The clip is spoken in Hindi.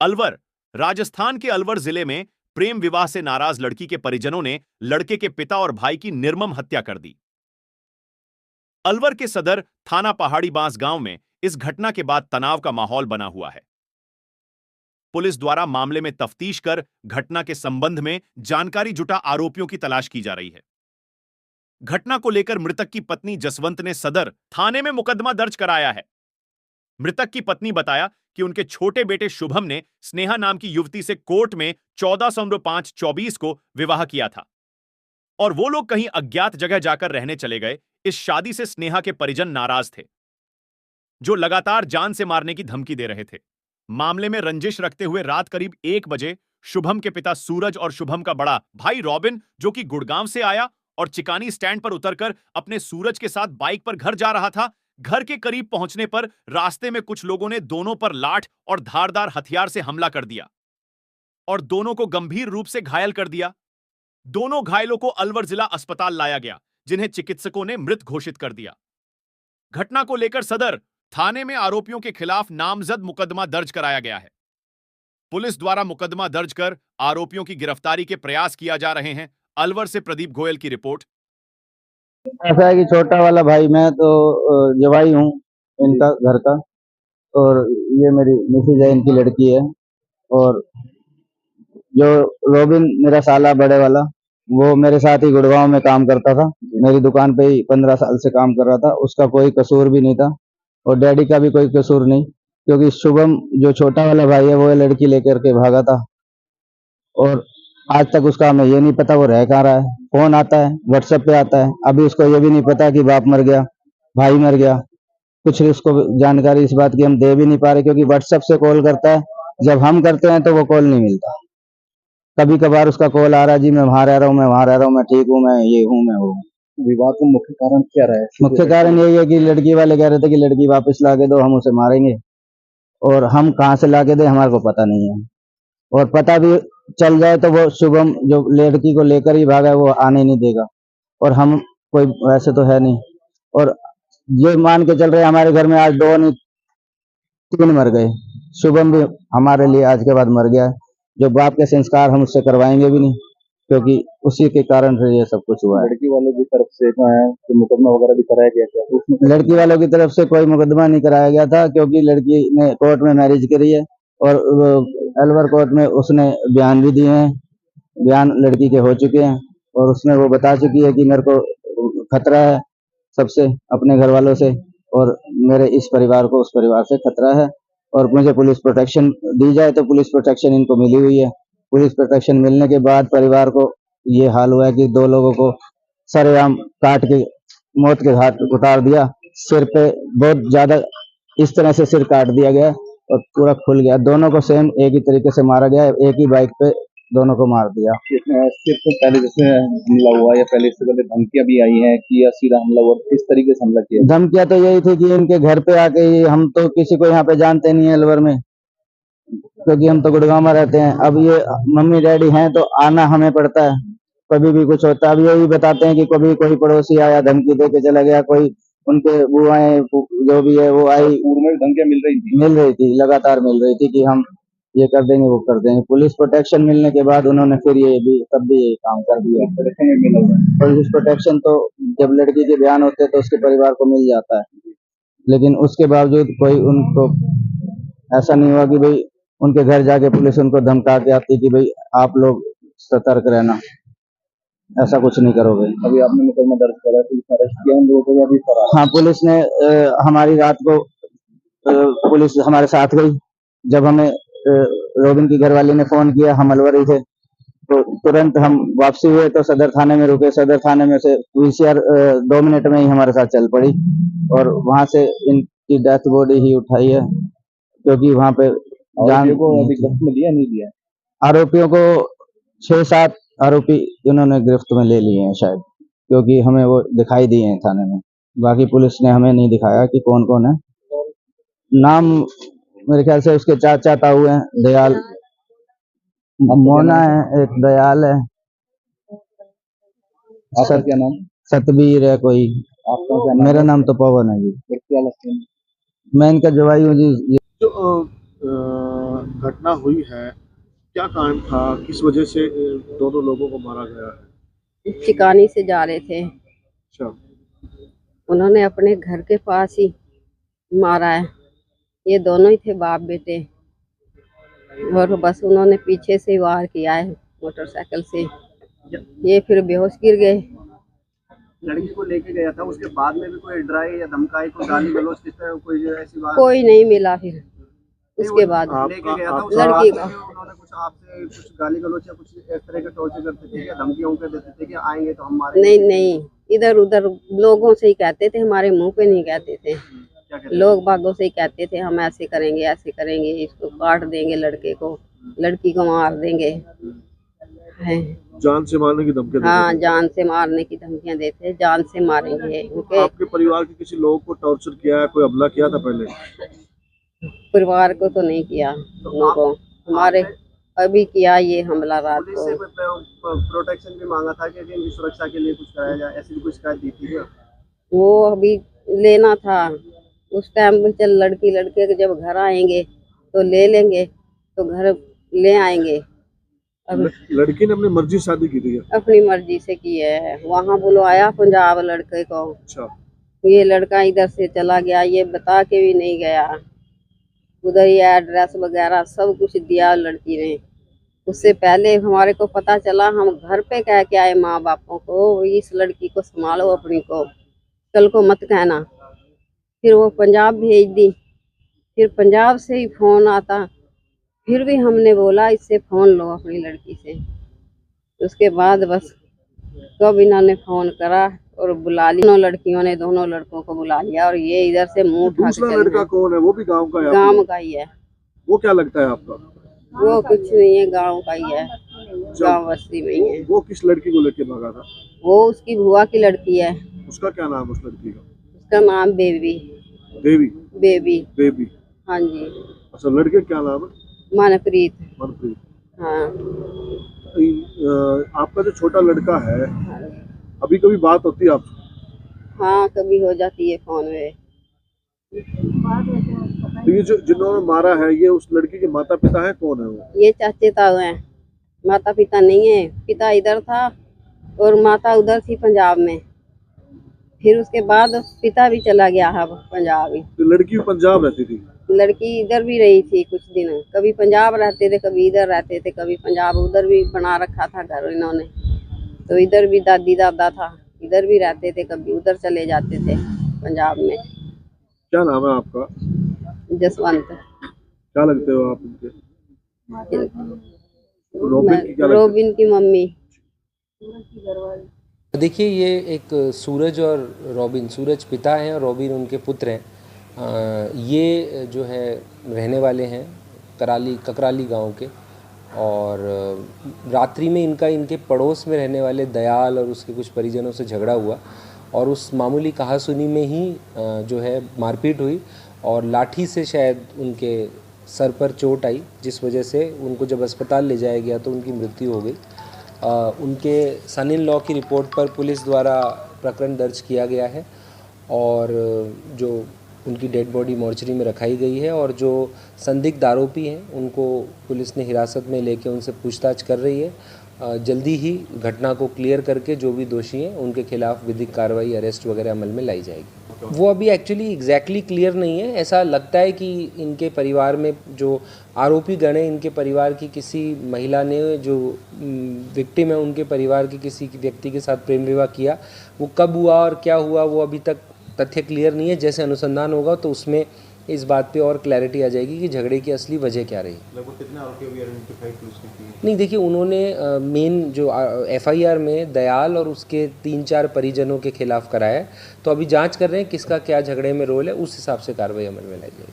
अलवर, राजस्थान के अलवर जिले में प्रेम विवाह से नाराज लड़की के परिजनों ने लड़के के पिता और भाई की निर्मम हत्या कर दी। अलवर के सदर थाना पहाड़ी बांस गांव में इस घटना के बाद तनाव का माहौल बना हुआ है। पुलिस द्वारा मामले में तफ्तीश कर घटना के संबंध में जानकारी जुटा आरोपियों की तलाश की जा रही है। घटना को लेकर मृतक की पत्नी जसवंत ने सदर थाने में मुकदमा दर्ज कराया है। मृतक की पत्नी बताया कि उनके छोटे बेटे शुभम ने स्नेहा नाम की युवती से कोर्ट में 14/5/24 को विवाह किया था और वो लोग कहीं अज्ञात जगह जाकर रहने चले गए। इस शादी से स्नेहा के परिजन नाराज थे, जो लगातार जान से मारने की धमकी दे रहे थे। मामले में रंजिश रखते हुए रात करीब 1 बजे शुभम के पिता सूरज और शुभम का बड़ा भाई रॉबिन, जो कि गुड़गांव से आया और चिकानी स्टैंड पर उतरकर अपने सूरज के साथ बाइक पर घर जा रहा था। घर के करीब पहुंचने पर रास्ते में कुछ लोगों ने दोनों पर लाठ और धारदार हथियार से हमला कर दिया और दोनों को गंभीर रूप से घायल कर दिया। दोनों घायलों को अलवर जिला अस्पताल लाया गया, जिन्हें चिकित्सकों ने मृत घोषित कर दिया। घटना को लेकर सदर थाने में आरोपियों के खिलाफ नामजद मुकदमा दर्ज कराया गया है। पुलिस द्वारा मुकदमा दर्ज कर आरोपियों की गिरफ्तारी के प्रयास किया जा रहे हैं। अलवर से प्रदीप गोयल की रिपोर्ट। ऐसा है कि छोटा वाला भाई मैं तो जवाई हूँ इनका घर का, और ये मेरी मिसेज है, इनकी लड़की है। और जो रोबिन मेरा साला बड़े वाला, वो मेरे साथ ही गुड़गांव में काम करता था। मेरी दुकान पे ही 15 साल से काम कर रहा था। उसका कोई कसूर भी नहीं था और डैडी का भी कोई कसूर नहीं, क्योंकि शुभम जो छोटा वाला भाई है वो लड़की लेकर के भागा था और आज तक उसका हमें ये नहीं पता वो रह कहाँ रहा है। फोन आता है, व्हाट्सएप पे आता है, अभी उसको ये भी नहीं पता कि बाप मर गया, भाई मर गया। कुछ उसको जानकारी इस बात की हम दे भी नहीं पा रहे, क्योंकि व्हाट्सएप से कॉल करता है, जब हम करते हैं तो वो कॉल नहीं मिलता। कभी कभार उसका कॉल आ रहा है, जी मैं वहां रह रहा हूँ, मैं वहां रह रहा हूँ, मैं ठीक हूँ, मैं ये हूँ, मैं वो। विवाद का मुख्य कारण क्या रहा है? मुख्य कारण यही है कि लड़की वाले कह रहे थे कि लड़की वापस ला के दो, हम उसे मारेंगे, और हम कहाँ से ला के दे हमारे को पता नहीं है। और पता भी चल जाए तो वो शुभम जो लड़की को लेकर ही भागा है, वो आने नहीं देगा, और हम कोई वैसे तो है नहीं। और ये मान के चल रहे हमारे घर में आज 2 नहीं 3 मर गए। शुभम भी हमारे लिए आज के बाद मर गया है। जो बाप के संस्कार हम उससे करवाएंगे भी नहीं, क्योंकि उसी के कारण से ये सब कुछ हुआ है। लड़की वालों की तरफ से तो मुकदमा वगैरह भी कराया गया क्या? लड़की वालों की तरफ से कोई मुकदमा नहीं कराया गया था, क्योंकि लड़की ने कोर्ट में मैरिज करी है और अलवर कोर्ट में उसने बयान भी दिए हैं। बयान लड़की के हो चुके हैं और उसमें वो बता चुकी है कि मेरे को खतरा है सबसे, अपने घर वालों से, और मेरे इस परिवार को उस परिवार से खतरा है, और मुझे पुलिस प्रोटेक्शन दी जाए तो पुलिस प्रोटेक्शन इनको मिली हुई है। पुलिस प्रोटेक्शन मिलने के बाद परिवार को ये हाल हुआ है कि 2 लोगों को सरेआम काट के मौत के घाट उतार दिया। सिर पे बहुत ज्यादा इस तरह से सिर काट दिया गया और पूरा खुल गया। दोनों को सेम एक ही तरीके से मारा गया, एक ही बाइक पे दोनों को मार दिया। सिर्फ तो पहले जैसे हमला हुआ या पहले इससे पहले धमकियां भी आई हैं कि या सीधा हमला हुआ, किस तरीके से हमला किया? धमकियां तो यही थी कि इनके घर पे आके ही, हम तो किसी को यहाँ पे जानते नहीं है अलवर में, क्योंकि हम तो गुड़गांव में रहते हैं। अब ये मम्मी डैडी हैं तो आना हमें पड़ता है, कभी भी कुछ होता है। अब यही बताते हैं कि कभी कोई पड़ोसी आया धमकी दे के चला गया, कोई उनके बुआएं जो भी है वो आई, में धमकियां मिल रही थी, लगातार मिल रही थी कि हम ये कर देंगे, वो कर देंगे। पुलिस प्रोटेक्शन मिलने के बाद उन्होंने फिर ये भी तब भी ये काम कर दिया। पुलिस प्रोटेक्शन तो जब लड़की के बयान होते हैं तो उसके परिवार को मिल जाता है, लेकिन उसके बावजूद कोई उनको ऐसा नहीं हुआ कि भाई उनके घर जाके पुलिस उनको धमका के आती कि भाई आप लोग सतर्क रहना, ऐसा कुछ नहीं करोगे। अभी आपने मुकदमा दर्ज करा, अरेस्ट किया उन लोगों को? अभी फरार? हाँ, पुलिस ने हमारी रात को पुलिस हमारे साथ गई। जब हमें रोबिन की घरवाली ने फोन किया, हम अलवर ही थे, तो तुरंत हम वापसी हुए तो सदर थाने में रुके। सदर थाने में से वीसीआर 2 मिनट में ही हमारे साथ चल पड़ी और वहां से इनकी डेथ बॉडी ही उठाई है, क्योंकि वहां पे आरोपियों को अभी गिरफ्त में लिया नहीं लिया? आरोपियों को 6-7 आरोपी इन्होंने गिरफ्त में ले लिए हैं शायद, क्योंकि हमें वो दिखाई दिए हैं थाने में। बाकी पुलिस ने हमें नहीं दिखाया कि कौन कौन है। नाम मेरे ख्याल से उसके चाचा ताऊ हैं, दयाल, मोना है, एक दयाल है। आपका क्या नाम? सतबीर है कोई। आपका क्या नाम? मेरा नाम तो पवन है जी। क्या लगता है? मैं इनका जवाई हूँ जी। घटना हुई है, क्या कारण था, किस वजह से दोनों लोगों को मारा गया है? चिकानी से जा रहे थे, अच्छा, उन्होंने अपने घर के पास ही मारा है। ये दोनों ही थे बाप बेटे, और बस उन्होंने पीछे से ही वार किया है मोटरसाइकिल से। ये फिर बेहोश गिर गए। लड़की को लेके गया था, उसके बाद में भी कोई डराई या धमकाई, कोई गाली गलौज किस तरह कोई ऐसी बात? कोई नहीं मिला फिर उसके बाद लेके गया था आपका- उसके बाद लड़की में का। भी उन्होंने कुछ आपसे कुछ गाली गलौज या कुछ इस तरह के टॉर्चर करते थे या धमकियों के देते थे कि आएंगे तो हम मारेंगे? नहीं नहीं, इधर उधर लोगों से ही कहते थे, हमारे मुंह पे नहीं कहते थे। क्या कहते लोग बागों से ही कहते थे हम ऐसे करेंगे, इसको काट देंगे, लड़के को, लड़की को मार देंगे। है जान से मारने की धमकी देते हाँ, थे। जान से मारने की धमकियां देते, जान से मारेंगे। उनके आपके परिवार के किसी लोगों को टॉर्चर किया है, कोई हमला किया था पहले? परिवार को तो नहीं किया, लोगों हमारे अभी किया ये हमला रात पुलिस को। से कोई प्रोटेक्शन भी मांगा था कि इनकी सुरक्षा के लिए कुछ कराया जाए, ऐसी भी कुछ शिकायत दी थी क्या? वो अभी लेना था उस टाइम पे, चल लड़की लड़के के जब घर आएंगे तो ले लेंगे, तो घर ले आएंगे। अब लड़की ने अपनी मर्जी से शादी की थी क्या? अपनी मर्जी से की है, वहाँ बुलवाया पंजाब लड़के को, अच्छा, ये लड़का इधर से चला गया, ये बता के भी नहीं गया। उधर ही एड्रेस वगैरह सब कुछ दिया लड़की ने। उससे पहले हमारे को पता चला, हम घर पे कह के आए माँ बापों को, इस लड़की को संभालो अपनी को, कल को मत कहना। फिर वो पंजाब भेज दी, फिर पंजाब से ही फोन आता, फिर भी हमने बोला इससे फोन लो अपनी लड़की से। उसके बाद बस कब इन्होंने फोन करा और बुला लिया, दोनों लड़कियों ने दोनों लड़कों को बुला लिया, और ये इधर से मुंह उठा के दूसरा चले लड़का गए। कौन है? वो भी गांव का है? गांव आपको? का ही है, वो क्या लगता है आपका? वो कुछ नहीं है, गांव का ही है, गांव बस्ती में ही है। वो किस लड़की को लेके भागा था? वो उसकी बुआ की लड़की है, उसका क्या नाम है उस लड़की का? उसका नाम बेबी देवी? Baby baby? हाँ जी, अच्छा, लड़के क्या नाम है? मनप्रीत। मनप्रीत। हाँ आपका जो छोटा लड़का है, अभी कभी बात होती है आपसे? हाँ, कभी हो जाती है फोन में। तो ये जो जिन्होंने मारा है, ये उस लड़की के माता पिता है? कौन है वो? ये चाचे ताऊ हैं, माता पिता नहीं है। पिता इधर था और माता उधर थी पंजाब में। फिर उसके बाद पिता भी चला गया है पंजाब ही। तो लड़की पंजाब रहती थी? लड़की इधर भी रही थी कुछ दिन, कभी पंजाब रहते थे, कभी इधर रहते थे, कभी पंजाब। उधर भी बना रखा था घर इन्होंने, तो इधर भी दादी दादा था, इधर भी रहते थे, कभी उधर चले जाते थे पंजाब में। क्या नाम है आपका? जसवंत। क्या लगते हो आप इनके? रोबिन की क्या लगती है? रोबिन की मम्मी। देखिए, ये एक सूरज और रॉबिन, सूरज पिता हैं और रॉबिन उनके पुत्र हैं। ये जो है रहने वाले हैं ककराली गांव के, और रात्रि में इनके पड़ोस में रहने वाले दयाल और उसके कुछ परिजनों से झगड़ा हुआ, और उस मामूली कहासुनी में ही जो है मारपीट हुई, और लाठी से शायद उनके सर पर चोट आई, जिस वजह से उनको जब अस्पताल ले जाया गया तो उनकी मृत्यु हो गई। उनके सन इन लॉ की रिपोर्ट पर पुलिस द्वारा प्रकरण दर्ज किया गया है, और जो उनकी डेड बॉडी मॉर्चरी में रखाई गई है, और जो संदिग्ध आरोपी हैं उनको पुलिस ने हिरासत में लेके उनसे पूछताछ कर रही है। जल्दी ही घटना को क्लियर करके जो भी दोषी हैं उनके खिलाफ विधिक कार्रवाई, अरेस्ट वगैरह अमल में लाई जाएगी। वो अभी एक्चुअली एग्जैक्टली क्लियर नहीं है। ऐसा लगता है कि इनके परिवार में जो आरोपी गण हैं, इनके परिवार की किसी महिला ने, जो विक्टिम है उनके परिवार के किसी व्यक्ति के साथ प्रेम विवाह किया। वो कब हुआ और क्या हुआ वो अभी तक तथ्य क्लियर नहीं है। जैसे अनुसंधान होगा तो उसमें इस बात पे और क्लैरिटी आ जाएगी कि झगड़े की असली वजह क्या रही। लगभग कितने आरोपी अभी आइडेंटिफाई किए? नहीं, देखिए, उन्होंने मेन जो एफआईआर में दयाल और उसके 3-4 परिजनों के खिलाफ कराया है, तो अभी जांच कर रहे हैं किसका क्या झगड़े में रोल है, उस हिसाब से कार्रवाई अमल में लाई जाएगी।